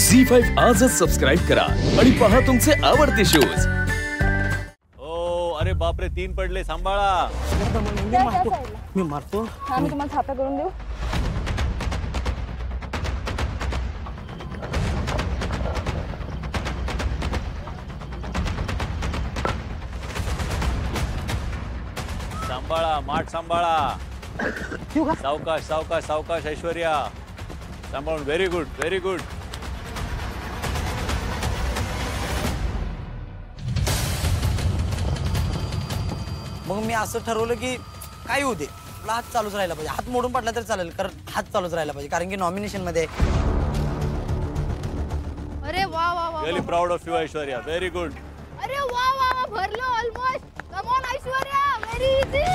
झी5 आजच सबस्क्राईब करा आणि पहा तुमचे आवडते शोज। ओ अरे बापरे, 3 पडले, सांभाळा। मी मारतो। हाँ, मी तुम्हाला थापा करून देऊ। सांभाळा, माठ सांभाळा। सावकाश सावकाश सावकाश ऐश्वर्या, सांभाळून। Very good very good. मग मी असं ठरवलं की काय होऊ दे, आपला हात चालूच राहिला पाहिजे। हात मोडून पडला तरी चालेल, कारण हात चालूच राहिला पाहिजे, कारण की नॉमिनेशन मध्ये। अरे वाह वाह वाह, really proud of you Aishwarya, very good. अरे वाह वाह, भरलो almost. Come on Aishwarya, very easy.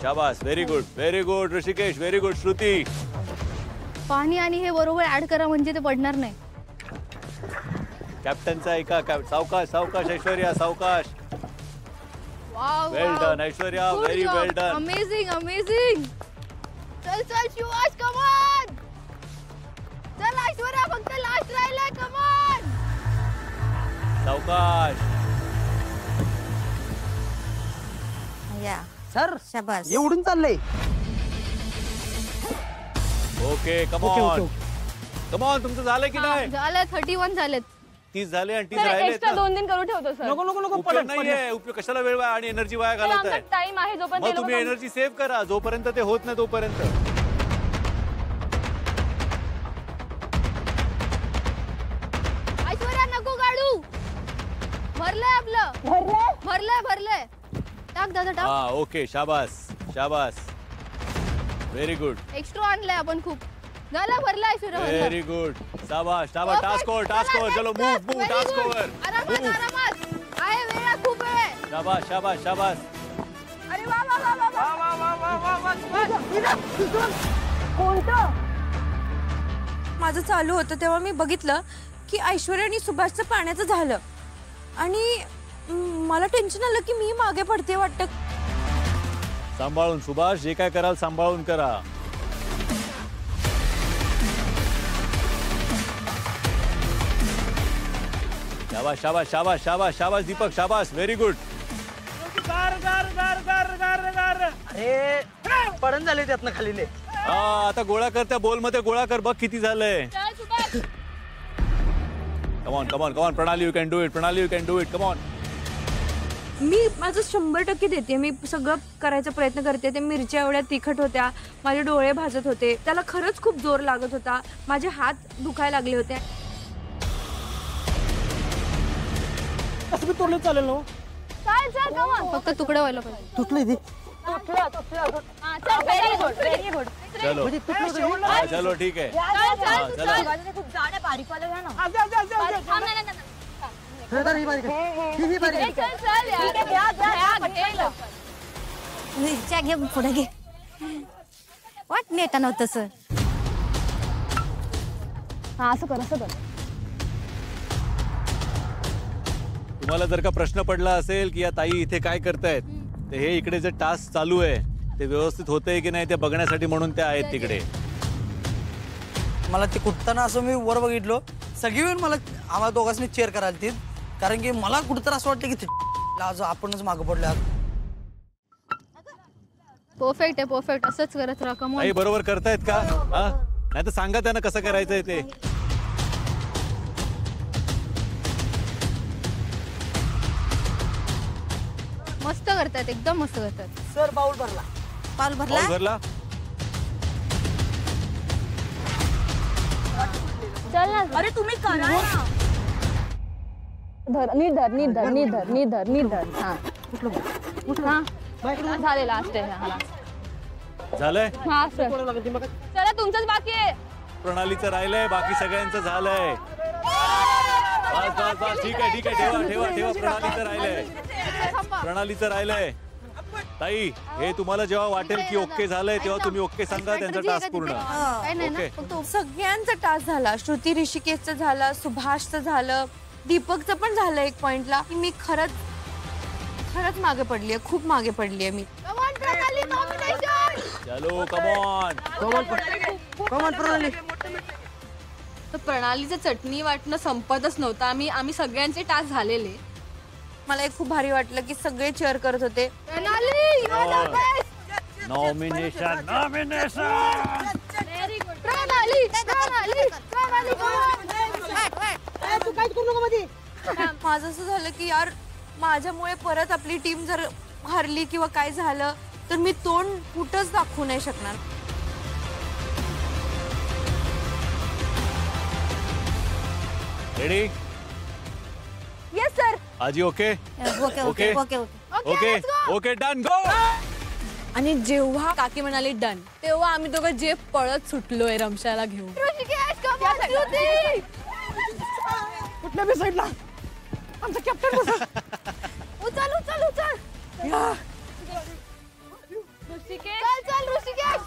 शाबास, very good Rishikesh, very good Shruti. पाणी आणि हे बरोबर ऍड करा म्हणजे ते पडणार नाही। कॅप्टनचा ऐका, सावकाश सावकाश ऐश्वर्या, सावकाश। वाव वेल डन ऐश्वर्या, व्हेरी वेल डन। Amazing amazing. चल चल शिवाज, कम ऑन। चल ऐश्वर्या, फक्त लास्ट राहिलाय, कम ऑन। सावकाश। या सर शाबास, एवढून चाललंय। Okay, come on come on, तुमचं झालं की नाही? झालं, 31 झालेत। 30 झाले आणि 30 राहिले। एक्स्ट्रा 2 दिन करू ठेवतो सर। नको नको नको, उपयोग नाहीये, उपयोग कशाला वेळ वाया आणि एनर्जी वाया घालत आहे? टाइम आहे जोपर्यंत मग तुम्ही एनर्जी सेव्ह करा, जोपर्यंत ते होत नाही तोपर्यंत। ऐश्वर्या नको काढू, भरलंय आपलं, भरलंय। टाक दादा, टाक। हा ओके, शाबास शाबास, व्हेरी गुड एक्स्ट्रा आणलंय आपण खूप। झालं, भरलं ऐश्वर्या, भरलं। व्हेरी गुड, शाबास शाबास। टास्क ओव्हर, चलो मूव टास्क ओव्हर। आरामात आहे, वेळ खूप आहे। शाबास शाबास शाबास। अरे वा वा वा वा, कोणतं? माझं चालू होतं तेव्हा मी बघितलं की ऐश्वर्या आणि सुभाषचं पाण्याचं झालं आणि मला टेन्शन आलं की मी मागे पडते वाटतं। सांभाळून सुभाष, जे काय कराल सांभाळून करा। शाबास शाबास शाबास शाबास शाबास दीपक, शाबास, व्हेरी गुड। अरे पडण झाले त्यातनं खालीले। हा, आता गोळा कर, त्या बोल मध्ये गोळा कर, बघ किती झालंय। Come on come on come on Pranali, you can do it, Pranali you can do it, come on. मी माझं 100% देते, मी सगळं करायचा प्रयत्न करते। ते मिरच्या एवढ्या तिखट होत्या, माझे डोळे भाजत होते, त्याला खरंच खूप जोर लागत होता, माझे हात दुखायला लागले होते। असं मी तोडलं चालेल ना? चल कम ऑन, फक्त तुकडे व्हायला पाहिजे। तुटलंय ते। Very good. चलो हाँ, चलो ठीक है। हाँ, चलो। खूप जाड आहे, बारीक वाला घ्या ना। मिरच्या घे, पुढे घे। वाट नेटा नव्हतं सर। हा, असं कर। तुम्हाला जर का प्रश्न पडला असेल की या ताई इथे काय करतायत, तर हे इकडे जे टास्क चालू आहे ते व्यवस्थित होतंय की नाही ते बघण्यासाठी म्हणून ते आहेत तिकडे। मला ते कुठताना असं मी वर बघितलो, सगळी वेळ मला आम्हाला दोघांनी चेअर करायला ती, कारण की मला कुठतर असं वाटतं की आज आपणच मागं पडलो। परफेक्ट आहे, परफेक्ट। असंच करत राहा, कम ऑन। ताई बरोबर करतायत का? हा, नाही तर सांगा त्यांना कसं करायचंय ते। मस्त करतायत, एकदम मस्त करतायत। सर बाउल भरला, पाल भरला। भरला। चल ना, अरे तुम्ही करा ना। नीट धर। हा झाले, लास्ट आहे। झालंय। हा चला, तुमचंच बाकी आहे। प्रणालीचं राहिलंय, बाकी सगळ्यांचं झालंय। बस बस बस, ठीक आहे ठेवा। प्रणालीचं राहिलंय। ताई, हे तुम्हाला जेव्हा वाटेल की ओके झालंय तेव्हा तुम्ही ओके सांगा, त्यांचा टास्क पूर्ण। ओके, सगळ्यांचा टास्क झाला। श्रुती ऋषिकेशचं झालं, सुभाषचं झालं, दीपकचं पण झालं एक पॉइंटला। मी खरंच मागे पडलीये, खूप मागे पडलीये मी। चलो कमॉन. कमान प्रणाली. तर प्रणालीचं चटणी वाटणं संपतच नव्हतं. आम्ही सगळ्यांचे टास्क झालेले. मला एक खूप भारी वाटलं की सगळे चेअर करत होते. प्रणाली, you are the best. Nomination. Very good. प्रणाली, come on. तू काहीच करू नको मध्ये. माझं असं झालं की यार माझ्यामुळे परत आपली टीम जर हरली किंवा काय झालं तर मी तोंड कुठंच दाखवू नाही शकणार. रेडी? Yes, sir. आजी ओके? ओके. ओके डन गो. आणि जेव्हा काकी म्हणाली डन, तेव्हा आम्ही दोघं जे पळत सुटलोय रमशाला घेऊन. Rishikesh, come on, Shruti. कुठल्या बी साईडला आमचा कॅप्टन बसा. उचल. चल, ऋषिकेश.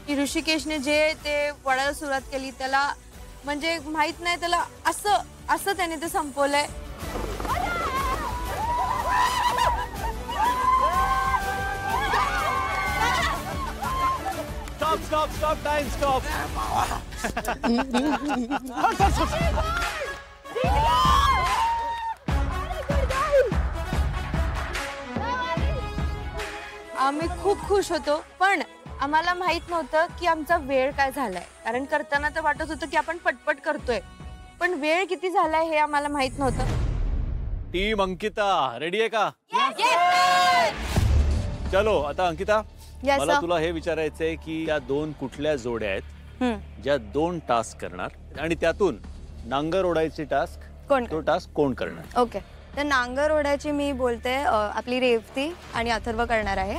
की ऋषिकेशने जे ते वडायला सुरुवात केली त्याला म्हणजे माहित नाही त्याला असं त्याने ते संपवलंय. Stop time stop. आम्ही खूप खुश होतो पण आम्हाला माहित नव्हतं की आमचा वेळ काय झालाय. कारण करताना तर वाटत होतं की आपण पटपट करतोय पण वेळ किती झालाय हे आम्हाला माहित नव्हतं. टीम अंकिता रेडी आहे का? चलो आता अंकिता, Yes, मला sir. तुला हे विचारायचंय की या दोन कुठल्या जोड्या आहेत ज्या 2 टास्क करणार आणि त्यातून नांगर ओढायचे टास्क तो टास्क कोण करणार? ओके, तर नांगर ओढ्याची मी बोलते आपली रेवती आणि अथर्व करणार आहे.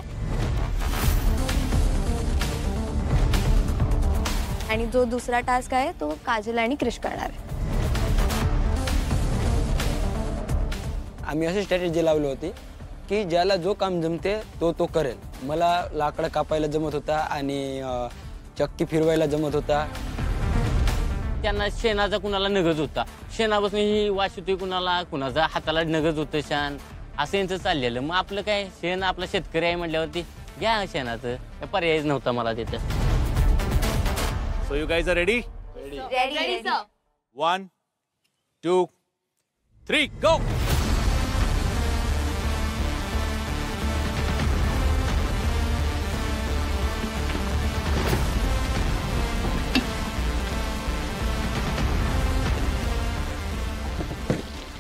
आणि जो दुसरा टास्क आहे तो काजल आणि क्रिश करणार आहे. आम्ही अशी स्ट्रॅटेजी लावली होती की ज्याला जो काम जमते तो करेल. मला लाकडं कापायला जमत होता आणि चक्की फिरवायला जमत होता. त्यांना शेणाचा कुणाला नगज होता, शेणापासून ही वाश होती, कुणाचा हाताला नगज होतं शेण, असं यांचं चाललेलं. मग आपलं काय शेण आपला शेतकरी आहे म्हटल्यावरती घ्या शेणाचं, काय पर्यायच नव्हता मला तिथं. So you guys are ready? Ready, sir. 1 2 3 go.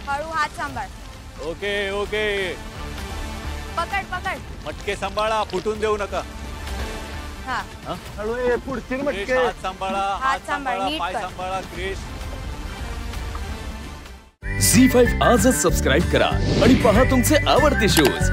हळू हात सांभाळ. ओके पकड. मटके सांभाळा, फुटून देऊ नका. हा, पुढची क्रिश, हात सांभाळा, हात सांभाळ, नीट पाय कर. सांभाळा. क्रिश, झी5 आजच सबस्क्राईब करा आणि पहा तुमचे आवडते शोज